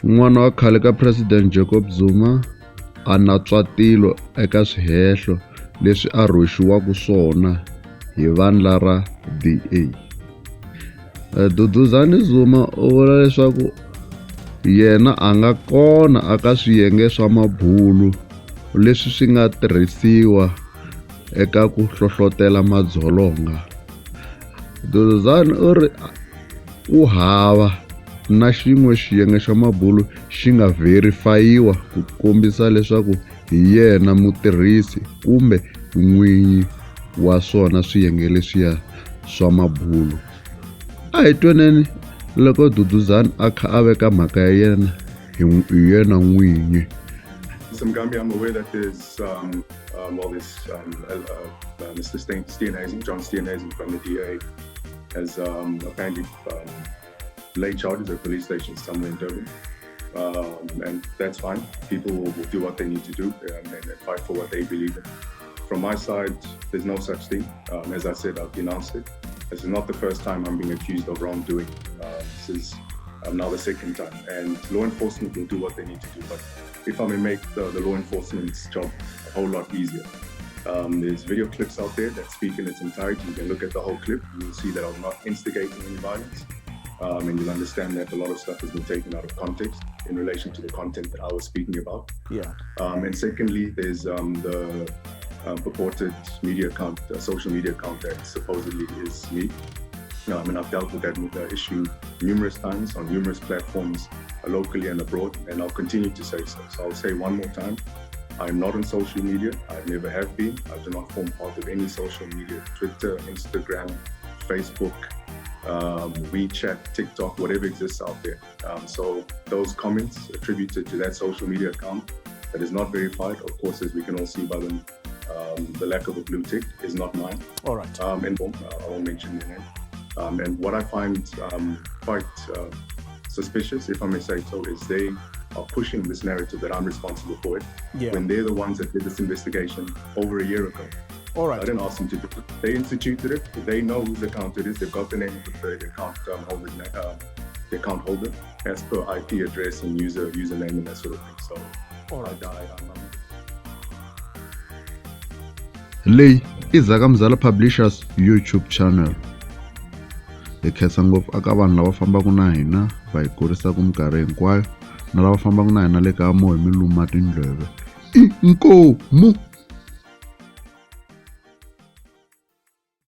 N'wana wa khale ka President Jacob Zuma a natswa tilo eka swihehlo leswi a rhwexiwaka swona hi vandla ra DA. Duduzane Zuma u vula leswaku yena a nga kona aka swiyenge swa mabulu leswi swi nga tirhisiwa eka ku hlohlotela madzolonga. Duduzane u ri u hava na xin'we xiyenge xa mabulu xi nga verify-iwa ku kombisa leswaku hi yena mutirhisi kumbe n'winyi wa swona swiyenge leswiya swa mabulu. A hi twaneni loko Duduzane a kha a veka mhaka ya yena hi yena n'winyi. Mgambi, I'm aware that there's Mr. Steenhuisen, John Steenhuisen from the DA has apparently laid charges at police station somewhere in Durban. And that's fine. People will do what they need to do and fight for what they believe in. From my side, there's no such thing. As I said, I've denounced it. This is not the first time I'm being accused of wrongdoing. This is now the second time. And law enforcement will do what they need to do. But if I may make the law enforcement's job a whole lot easier, there's video clips out there that speak in its entirety. You can look at the whole clip. You'll see that I'm not instigating any violence. And you'll understand that a lot of stuff has been taken out of context in relation to the content that I was speaking about. Yeah. And secondly, there's the purported media account, social media account that supposedly is me. And I've dealt with that issue numerous times on numerous platforms, locally and abroad, and I'll continue to say so. So I'll say one more time, I'm not on social media. I never have been. I do not form part of any social media, Twitter, Instagram, Facebook, WeChat, TikTok, whatever exists out there. So those comments attributed to that social media account that is not verified, of course, as we can all see by them, the lack of a blue tick is not mine. All right. And I won't mention the name. And what I find quite suspicious, if I may say so, is they are pushing this narrative that I'm responsible for it, when they're the ones that did this investigation over a year ago. All right. I didn't ask them to do it. They instituted it. They know whose account it is. They've got the name of the account holder as per IP address and username and that sort of thing. So I died. Leyi i Zakamzala Publishers YouTube channel. Hi khensa ngopfu aka vanhu lava fambaka na hina va hi kurisaka minkarhi hinkwayo na lava fambaka na hina le ka Mo hi Miluma Tindleve. Inkomu.